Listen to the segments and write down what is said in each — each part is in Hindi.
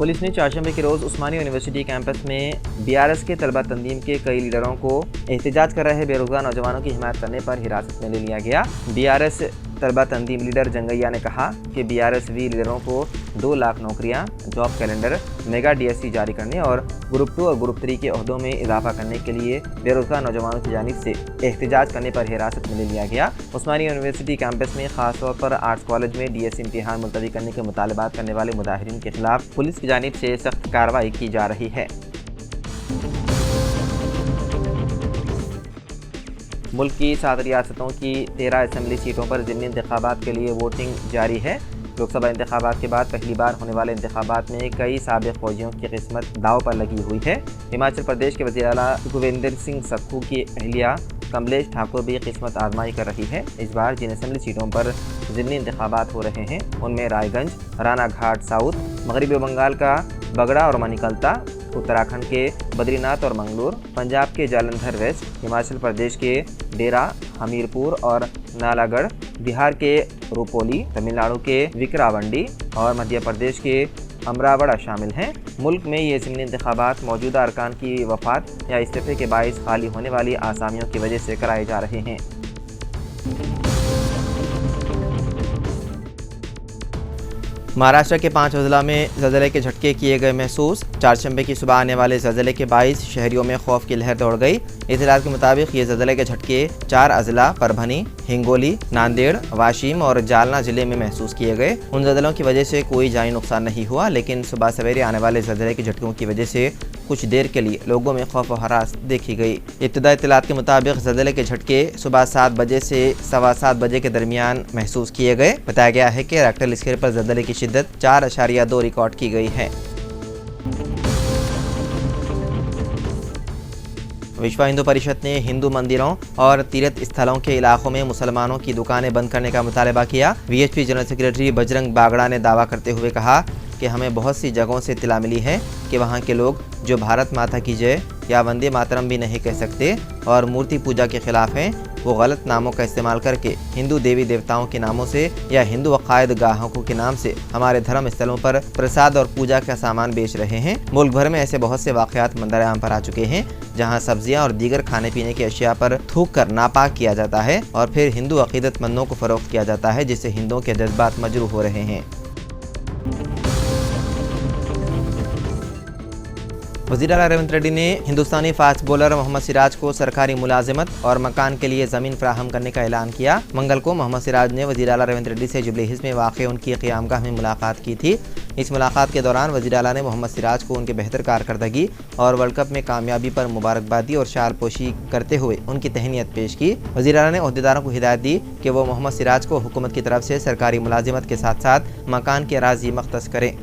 पुलिस ने चारशंबे के रोज़ उस्मानिया यूनिवर्सिटी कैंपस में बीआरएस के तलबा तंजीम के कई लीडरों को एहतजाज कर रहे बेरोजगार नौजवानों की हिमायत करने पर हिरासत में ले लिया गया। बीआरएस तलबा तंजीम लीडर जंगैया ने कहा कि बीआरएसवी लीडरों को 2 लाख नौकरियां, जॉब कैलेंडर, मेगा डीएससी जारी करने और ग्रुप 2 और ग्रुप 3 के ओहदों में इजाफा करने के लिए बेरोजगार नौजवानों की जानिब से एहतजाज करने पर हिरासत में ले लिया गया। उस्मानिया यूनिवर्सिटी कैंपस में खासतौर पर आर्ट्स कॉलेज में डीएससी इम्तिहान मुलतवी करने के मुतालबात करने वाले मुजाहिरीन के खिलाफ पुलिस की जानिब से सख्त कार्रवाई की जा रही है। मुल्क की 7 रियासतों की 13 असम्बली सीटों पर ज़िमनी इंतखाबात के लिए वोटिंग जारी है। लोकसभा इंतखाबात के बाद पहली बार होने वाले इंतखाबात में कई साबिक़ फौजियों की किस्मत दाव पर लगी हुई है। हिमाचल प्रदेश के वज़ीर आला कुलविंदर सिंह सक्खू की अहलिया कमलेश ठाकुर भी किस्मत आजमाई कर रही है। इस बार जिन असम्बली सीटों पर ज़िमनी इंतखाबात हो रहे हैं उनमें रायगंज, राना घाट साउथ, मगरबी बंगाल का बगड़ा और मणिकल्ता, उत्तराखंड के बद्रीनाथ और मंगलूर, पंजाब के जालंधर वेस्ट, हिमाचल प्रदेश के डेरा, हमीरपुर और नालागढ़, बिहार के रुपोली, तमिलनाडु के विक्रावंडी और मध्य प्रदेश के अमरावड़ा शामिल हैं। मुल्क में ये ज़िमनी इंतखाबात मौजूदा अरकान की वफात या इस्तीफे के बाइस खाली होने वाली आसामियों की वजह से कराए जा रहे हैं। महाराष्ट्र के 5 अजला में ज़लज़ले के झटके किए गए महसूस। चारशंबे की सुबह आने वाले ज़लज़ले के बाइस शहरियों में खौफ की लहर दौड़ गई। इत्तलात के मुताबिक ये ज़लज़ले के झटके 4 अजला परभनी, हिंगोली, नांदेड़, वाशिम और जालना ज़िले में महसूस किए गए। उन ज़लज़लों की वजह से कोई जानी नुकसान नहीं हुआ, लेकिन सुबह सवेरे आने वाले ज़लज़ले के झटकों की वजह से कुछ देर के लिए लोगों में खौफ और हरास देखी गई। इब्तदाई इत्तलात के मुताबिक ज़लज़ले के झटके सुबह 7 बजे से 7:15 बजे के दरमियान महसूस किए गए। बताया गया है कि रेक्टर स्केल पर ज़लज़ले की शिद्दत 4.2 रिकॉर्ड की गई है। विश्व हिंदू परिषद ने हिंदू मंदिरों और तीर्थ स्थलों के इलाकों में मुसलमानों की दुकानें बंद करने का मुतालबा किया। VHP general secretary Bajrang Bagda ने दावा करते हुए कहा कि हमें बहुत सी जगहों से इत्तला मिली है कि वहाँ के लोग जो भारत माता की जय या वंदे मातरम भी नहीं कह सकते और मूर्ति पूजा के खिलाफ हैं, वो गलत नामों का इस्तेमाल करके हिंदू देवी देवताओं के नामों से या हिंदू अकायद गाहों के नाम से हमारे धर्म स्थलों पर प्रसाद और पूजा का सामान बेच रहे हैं। मुल्क भर में ऐसे बहुत से वाक़यात मंजर-ए-आम पर आ चुके हैं जहां सब्जियां और दीगर खाने पीने की अशिया पर थूक कर नापाक किया जाता है और फिर हिंदू अकीदतमंदों को फ़रोख्त किया जाता है, जिससे हिंदुओं के जज्बात मजरूह हो रहे हैं। वज़ीर आला रेवंत रेड्डी ने हिंदुस्तानी फास्ट बॉलर मोहम्मद सिराज को सरकारी मुलाजिमत और मकान के लिए ज़मीन फराहम करने का ऐलान किया। मंगल को मोहम्मद सिराज ने वज़ीर आला रेवंत रेड्डी से जुबली हिल्स में वाक़ उनकी क़यामगाह में मुलाकात की थी। इस मुलाकात के दौरान वज़ीर आला ने मोहम्मद सिराज को उनके बेहतर कारकर्दगी और वर्ल्ड कप में कामयाबी पर मुबारकबादी और शालपोशी करते हुए उनकी तहनीत पेश की। वज़ीर आला ने ओहदेदारों को हिदायत दी कि वो मोहम्मद सिराज को हुकूमत की तरफ से सरकारी मुलाजिमत के साथ साथ मकान के अराज़ी मख्तस करें।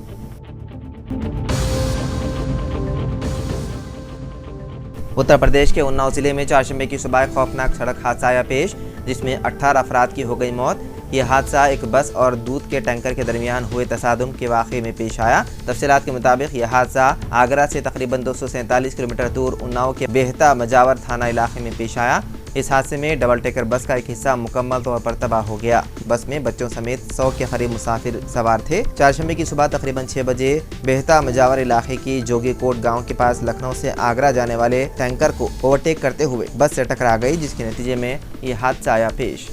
उत्तर प्रदेश के उन्नाव ज़िले में चारशंबे की सुबह खौफनाक सड़क हादसा आया पेश, जिसमें 18 अफराद की हो गई मौत। यह हादसा एक बस और दूध के टैंकर के दरमियान हुए तसादुम के वाक़े में पेश आया। तफसीलात के मुताबिक यह हादसा आगरा से तकरीबन 247 किलोमीटर दूर उन्नाव के बेहता मजावर थाना इलाके में पेश आया। इस हादसे में डबल टेकर बस का एक हिस्सा मुकम्मल तौर पर तबाह हो गया। बस में बच्चों समेत 100 के करीब मुसाफिर सवार थे। चारशंबे की सुबह तकरीबन 6 बजे बेहता मजावर इलाके की जोगीकोट गांव के पास लखनऊ से आगरा जाने वाले टैंकर को ओवरटेक करते हुए बस से टकरा गई, जिसके नतीजे में ये हादसा आया पेश।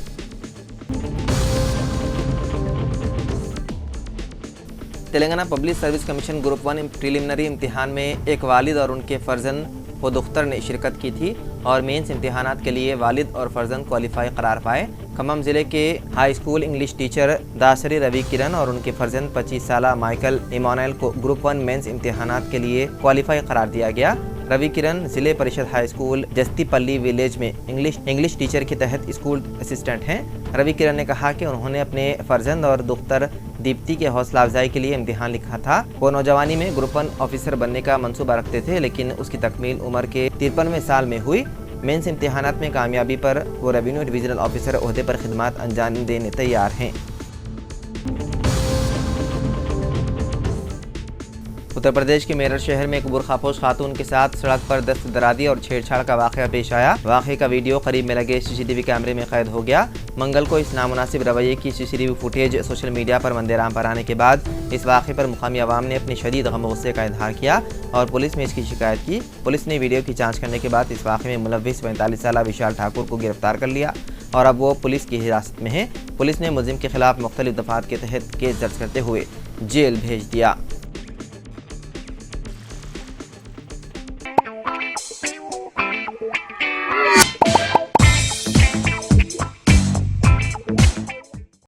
Telangana public service commission group 1 preliminary इम्तिहान में एक वालिद और उनके फर्जंद व दुख्तर ने शिरकत की थी और मेंस इम्तिहानात के लिए वालिद और फर्जंद क्वालिफाई करार पाए। खम्मम ज़िले के high school English teacher Dasari Ravi Kiran और उनके फर्जंद 25 साला माइकल इमानुएल को ग्रुप 1 मेंस इम्तिहानात के लिए क्वालिफाई करार दिया गया। रवि किरण ज़िले परिषद हाई स्कूल जस्तीपल्ली विलेज में इंग्लिश टीचर के तहत स्कूल असिस्टेंट हैं। रवि किरण ने कहा कि उन्होंने अपने फर्जंद और दुख्तर दीप्ति के हौसला अफजाई के लिए इम्तिहान लिखा था। वो नौजवानी में ग्रुप 1 ऑफिसर बनने का मंसूबा रखते थे, लेकिन उसकी तकमील उम्र के 53वें साल में हुई। मेंस इम्तिहानात में कामयाबी पर वो रेवेन्यू डिविजनल ऑफिसर ओहदे पर खिदमत अंजाम देने तैयार हैं। उत्तर प्रदेश के मेरठ शहर में एक बुरखापोश खातून के साथ सड़क पर दस्त दरादी और छेड़छाड़ का वाक़या पेश आया। वाक़े का वीडियो करीब में लगे CCTV कैमरे में कैद हो गया। मंगल को इस नामुनासिब रवैये की CCTV फुटेज सोशल मीडिया पर मंदेराम पर आने के बाद इस वाक़े पर मुकामी अवाम ने अपनी शदीद गम गुस्से का इजहार किया और पुलिस में इसकी शिकायत की। पुलिस ने वीडियो की जाँच करने के बाद इस वाक़े में मुलव्विस 45 साला विशाल ठाकुर को गिरफ्तार कर लिया और अब वो पुलिस की हिरासत में है। पुलिस ने मुलजिम के खिलाफ मुख्तलिफ दफ़ात के तहत केस दर्ज करते हुए जेल भेज दिया।